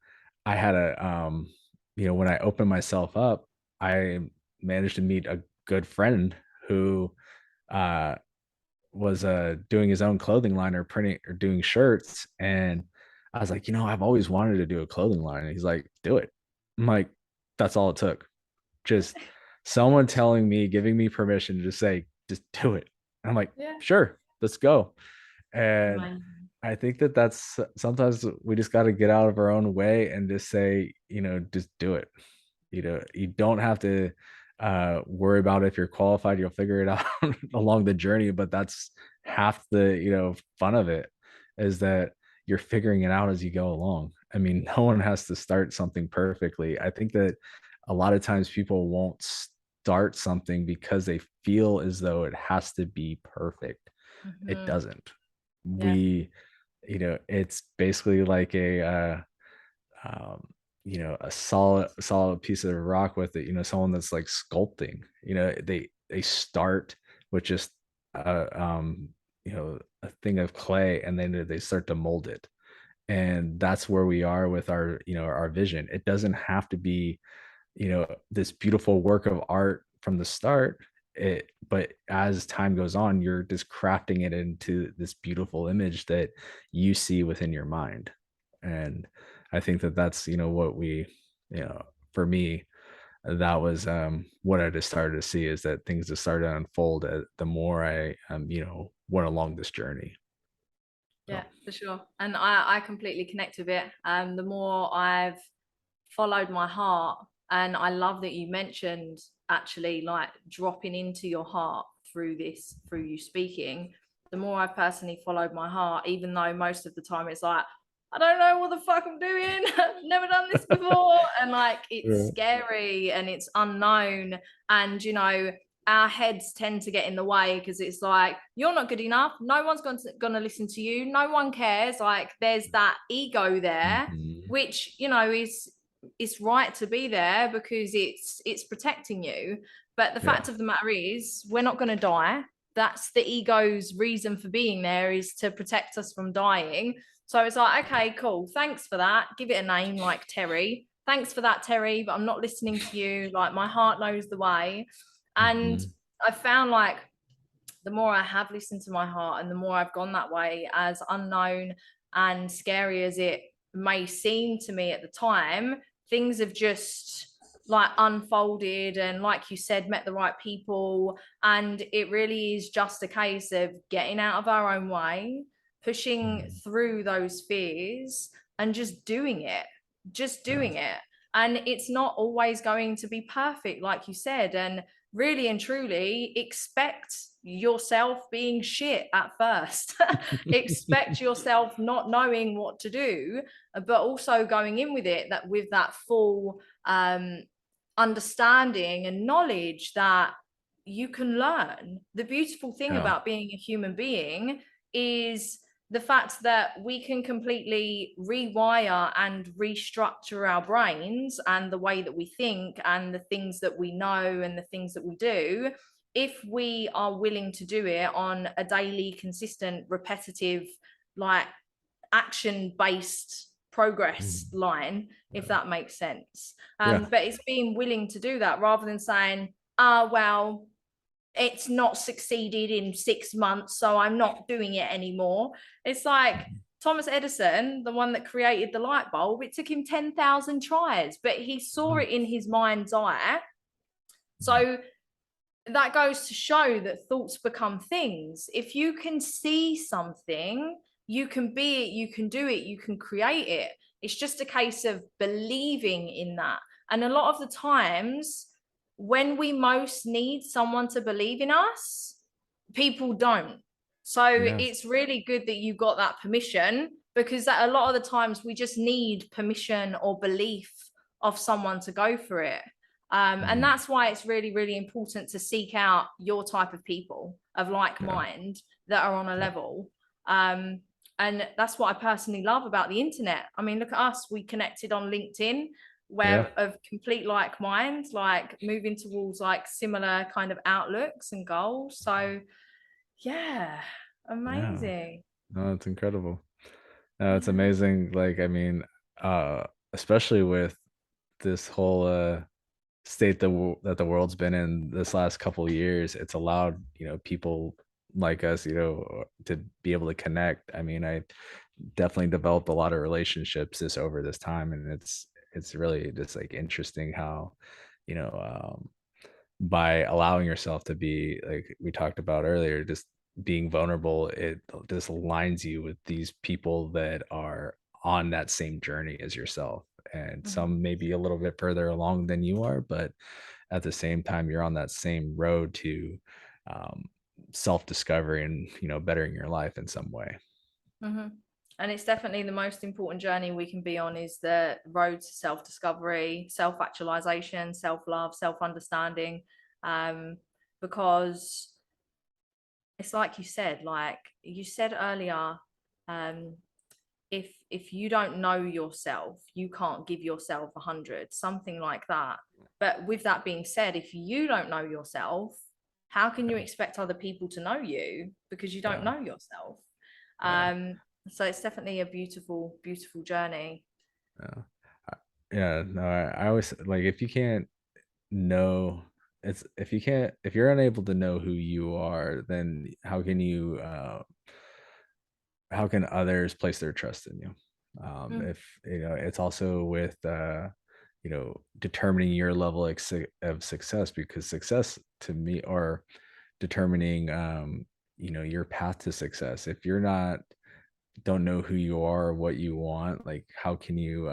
I had when I opened myself up, I managed to meet a good friend who, uh, was doing his own clothing line, or printing or doing shirts. And I was like, I've always wanted to do a clothing line. And he's like, do it. I'm like, that's all it took. Just someone telling me, giving me permission to just say, just do it. And I'm like, Yeah. sure, let's go. And Amazing. I think that that's sometimes we just got to get out of our own way and just say, just do it. You don't have to worry about if you're qualified. You'll figure it out along the journey. But that's half the fun of it, is that you're figuring it out as you go along. I mean, no one has to start something perfectly. I think that a lot of times people won't start something because they feel as though it has to be perfect. It Mhm. doesn't. Yeah. It's basically like um, a solid piece of rock with it. Someone that's like sculpting. They start with just a thing of clay, and then they start to mold it. And that's where we are with our vision. It doesn't have to be this beautiful work of art from the start. But as time goes on, you're just crafting it into this beautiful image that you see within your mind. And I think that that's what we you know for me, that was what I just started to see, is that things just started to unfold the more I went along this journey. Yeah, So for sure. And I completely connect with it. The more I've followed my heart, and I love that you mentioned actually like dropping into your heart through this, through you speaking. The more I've personally followed my heart, even though most of the time it's like, I don't know what the fuck I'm doing. I've never done this before. And like, it's Right. scary and it's unknown. And, our heads tend to get in the way because it's like, you're not good enough. No one's going to listen to you. No one cares. Like, there's that ego there, Mhm. which, is right to be there because it's protecting you. But the Yeah. fact of the matter is, we're not going to die. That's the ego's reason for being there, is to protect us from dying. So it's like, okay, cool. Thanks for that. Give it a name like Terry. Thanks for that, Terry, but I'm not listening to you. Like, my heart knows the way. And Mhm. I found like the more I have listened to my heart and the more I've gone that way, as unknown and scary as it may seem to me at the time, things have just like unfolded and, like you said, met the right people. And it really is just a case of getting out of our own way, pushing Mhm. through those fears and just Yeah. doing it. And it's not always going to be perfect, like you said. And really and truly expect yourself being shit at first. Expect yourself not knowing what to do, but also going in with it, that with that full understanding and knowledge that you can learn. The beautiful thing Yeah. about being a human being is the fact that we can completely rewire and restructure our brains and the way that we think and the things that we know and the things that we do, if we are willing to do it on a daily, consistent, repetitive, like action based progress Mhm. line, if Yeah. that makes sense. Yeah. But it's being willing to do that rather than saying, well, it's not succeeded in 6 months, so I'm not doing it anymore. It's like Mhm. Thomas Edison, the one that created the light bulb, it took him 10,000 tries, but he saw Wow. it in his mind's eye. Mhm. So that goes to show that thoughts become things. If you can see something, you can be it, you can do it, you can create it. It's just a case of believing in that. And a lot of the times, when we most need someone to believe in us, people don't. So Yeah. it's really good that you got that permission, because that a lot of the times we just need permission or belief of someone to go for it. And Mhm. that's why it's really, really important to seek out your type of people of like Yeah. mind that are on a Yeah. level. Um, and that's what I personally love about the internet. I mean, look at us, we connected on LinkedIn, Yeah. where of complete like minds, like moving towards like similar kind of outlooks and goals. So yeah, Yeah. amazing. No, it's incredible. No, it's Yeah. amazing. Like, I mean, especially with this whole state that the world's been in this last couple of years, it's allowed, people like us, to be able to connect. I mean, I definitely developed a lot of relationships over this time, and it's really just like interesting how, you know, by allowing yourself to be like we talked about earlier, just being vulnerable, it just aligns you with these people that are on that same journey as yourself. And Mhm. some may be a little bit further along than you are, but at the same time, you're on that same road to um, self-discovery and bettering your life in some way. Mm-hmm. And it's definitely the most important journey we can be on, is the road to self-discovery, self-actualization, self-love, self-understanding. Um, because it's like you said earlier, um, if you don't know yourself, you can't give yourself 100, something like that. But with that being said, if you don't know yourself, how can you Yeah, expect other people to know you, because you don't yeah, know yourself? yeah, um so it's definitely a beautiful, beautiful journey. yeah. Yeah, no, I always like if you can't know if you can't if you're unable to know who you are, then how can others place their trust in you? Mm, If it's also with determining your level of success, because success to me, or determining your path to success. If you're not don't know who you are or what you want, like how can you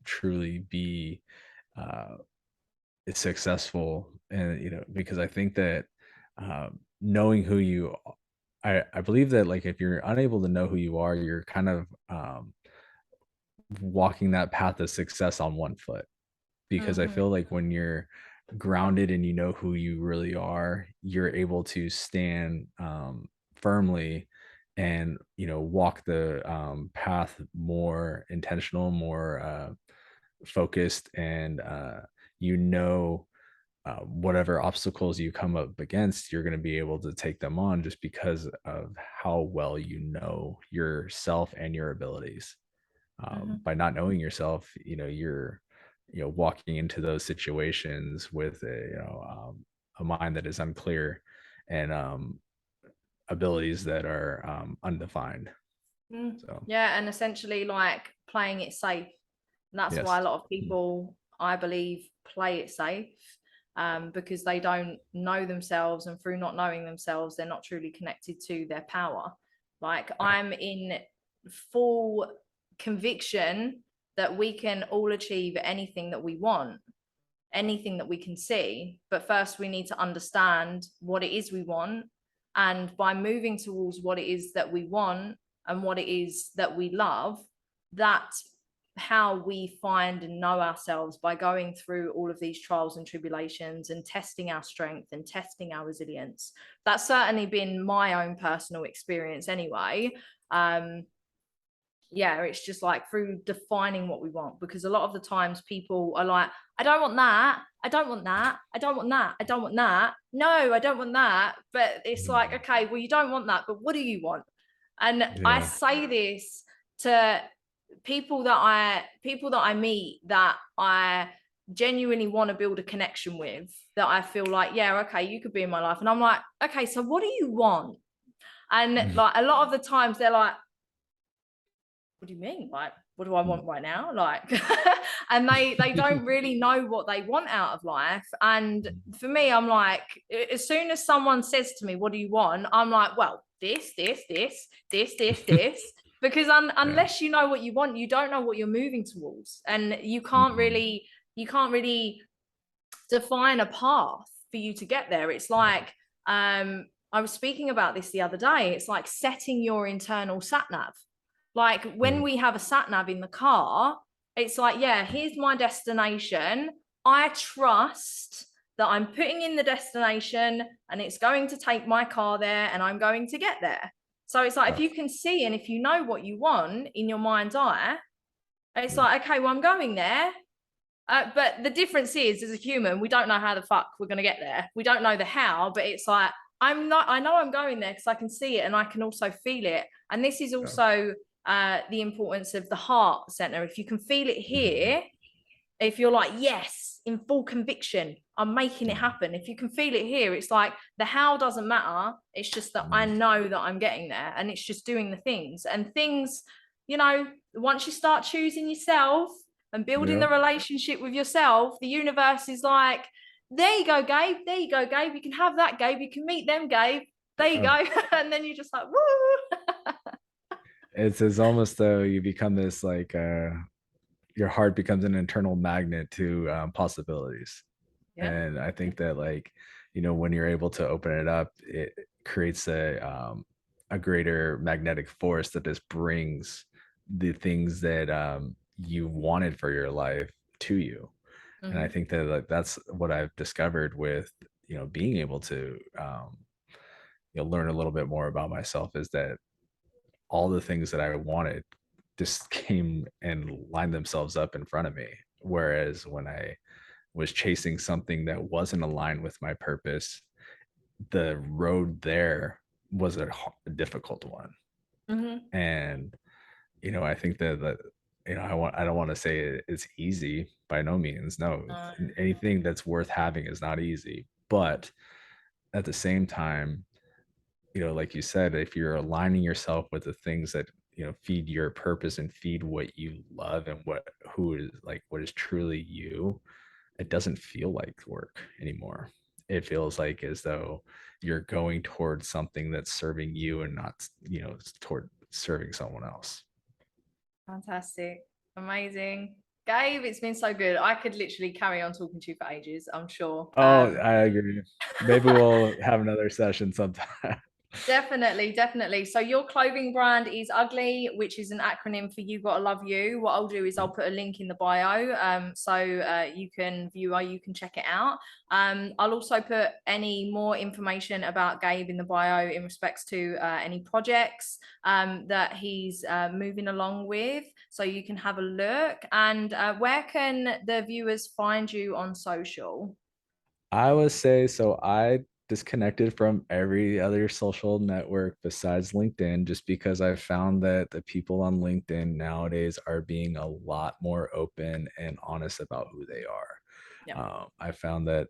truly be uh is successful? And because I think that knowing who you I believe that, like, if you're unable to know who you are, you're kind of walking that path of success on one foot, because I Mm-hmm. feel like when you're grounded and you know who you really are, you're able to stand firmly and walk the path more intentional, more focused, and whatever obstacles you come up against, you're going to be able to take them on just because of how well you know yourself and your abilities. Mm-hmm. By not knowing yourself, you're walking into those situations with a mind that is unclear, and abilities that are undefined. Mm. So Yeah, and essentially like playing it safe. And that's why yes. a lot of people, I believe, play it safe, because they don't know themselves, and through not knowing themselves, they're not truly connected to their power. Like Yeah. I'm in full conviction that we can all achieve anything that we want, anything that we can see. But first, we need to understand what it is we want. And by moving towards what it is that we want and what it is that we love, that's how we find and know ourselves, by going through all of these trials and tribulations and testing our strength and testing our resilience. That's certainly been my own personal experience anyway. Yeah, it's just like through defining what we want, because a lot of the times people are like, I don't want that, I don't want that, I don't want that, I don't want that, no, I don't want that. But it's like, Mhm. okay, well, you don't want that, but what do you want? And I Yeah. say this to people that I meet that I genuinely want to build a connection with, that I feel like, yeah, okay, you could be in my life. And I'm like, okay, so what do you want? And like a lot of the times they're like, what do you mean? Like, what do I want right now? Like, and they don't really know what they want out of life. And for me, I'm like, as soon as someone says to me, what do you want? I'm like, well, this. Because Yeah. unless you know what you want, you don't know what you're moving towards. And Mhm. you can't really define a path for you to get there. It's like, I was speaking about this the other day. It's like setting your internal sat nav. Like when Yeah. we have a sat nav in the car, it's like, yeah, here's my destination. I trust that I'm putting in the destination and it's going to take my car there and I'm going to get there. So it's like, if you Yes. can see and if you know what you want in your mind's eye, it's Yeah. like, okay, well, I'm going there. But the difference is, as a human, we don't know how the fuck we're going to get there. We don't know the how, but it's like, I know I'm going there because I can see it and I can also feel it. And this is Yeah. also the importance of the heart center. If you can feel it Mhm. here, if you're like, yes, in full conviction, I'm making it Yeah. happen. If you can feel it here, it's like the how doesn't matter. It's just that I Mhm. know that I'm getting there, and it's just doing the things. And things, you know, once you start choosing yourself and building the Yep. relationship with yourself, the universe is like, there you go, Gabe. There you go, Gabe. You can have that, Gabe. You can meet them, Gabe. There you Yeah. go. And then you're just like, woo. It's almost though you become this like your heart becomes an internal magnet to possibilities. Yeah. And I think that like, when you're able to open it up, it creates a greater magnetic force that just brings the things that you wanted for your life to you. And I Mm-hmm. think that like that's what I've discovered with being able to learn a little bit more about myself, is that all the things that I wanted just came and lined themselves up in front of me. Whereas when I was chasing something that wasn't aligned with my purpose, the road there was a difficult one. Mm-hmm. And I think that I don't want to say it's easy, by no means. No, anything that's worth having is not easy. But at the same time, like you said, if you're aligning yourself with the things that feed your purpose and feed what you love and what is truly you, it doesn't feel like work anymore. It feels like as though you're going towards something that's serving you and not toward serving someone else. Fantastic. Amazing. Gabe, it's been so good. I could literally carry on talking to you for ages, I'm sure. Oh, I agree. Maybe we'll have another session sometime. Definitely, definitely. So your clothing brand is U.G.L.Y, which is an acronym for You Gotta Love You. What I'll do is I'll Yep. put a link in the bio, so you can you can check it out. I'll also put any more information about Gabe in the bio in respects to any projects that he's moving along with, so you can have a look. And where can the viewers find you on social? I would say so. I disconnected from every other social network besides LinkedIn just because I found that the people on LinkedIn nowadays are being a lot more open and honest about who they are. Yeah. I found that,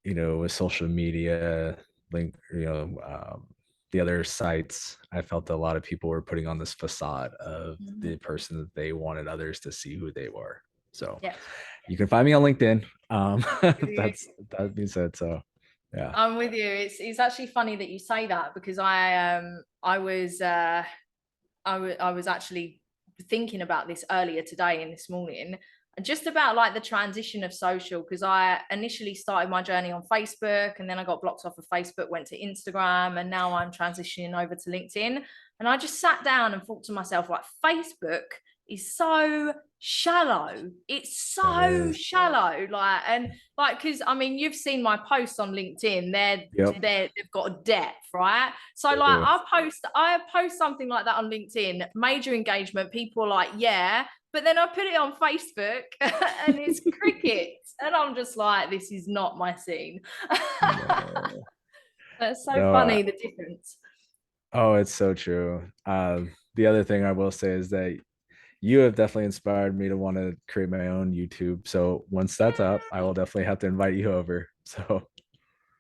with social media, the other sites, I felt a lot of people were putting on this facade of Mhm. the person that they wanted others to see who they were. So Yeah. you can find me on LinkedIn. With you. That being said, so yeah. I'm with you. It's actually funny that you say that because I was actually thinking about this earlier today and this morning, just about like the transition of social, because I initially started my journey on Facebook and then I got blocked off of Facebook, went to Instagram, and now I'm transitioning over to LinkedIn. And I just sat down and thought to myself, like, Facebook is so shallow. It's It so is. shallow. Like, and like, because I mean, you've seen my posts on LinkedIn. Yep. They've got a depth, right? So They like do. I post something like that on LinkedIn, major engagement, people are like, yeah, but then I put it on Facebook and it's crickets. And I'm just like, this is not my scene. No. That's so No. funny, the difference. Oh, it's so true. The other thing I will say is that you have definitely inspired me to want to create my own YouTube. So once that's up, I will definitely have to invite you over. So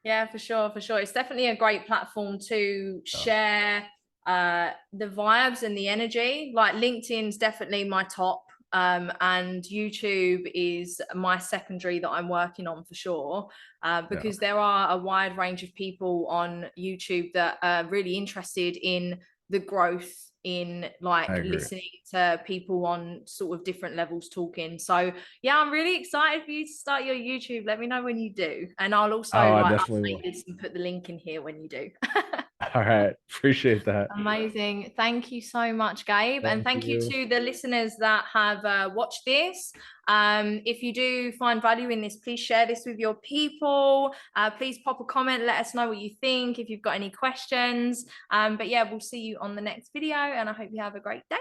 Yeah, for sure, for sure. It's definitely a great platform to yeah, share the vibes and the energy. Like LinkedIn's definitely my top, and YouTube is my secondary that I'm working on for sure. yeah, Because there are a wide range of people on YouTube that are really interested in the growth in I like agree. listening to people on sort of different levels talking. So yeah, I'm really excited for you to start your YouTube. Let me know when you do. And I'll also Oh, I like definitely update will. this and put the link in here when you do. All right. Appreciate that. Amazing. Thank you so much, Gabe. And Thank thank you you. to the listeners that have watched this. If you do find value in this, please share this with your people. Please pop a comment. Let us know what you think if you've got any questions. But yeah, we'll see you on the next video and I hope you have a great day.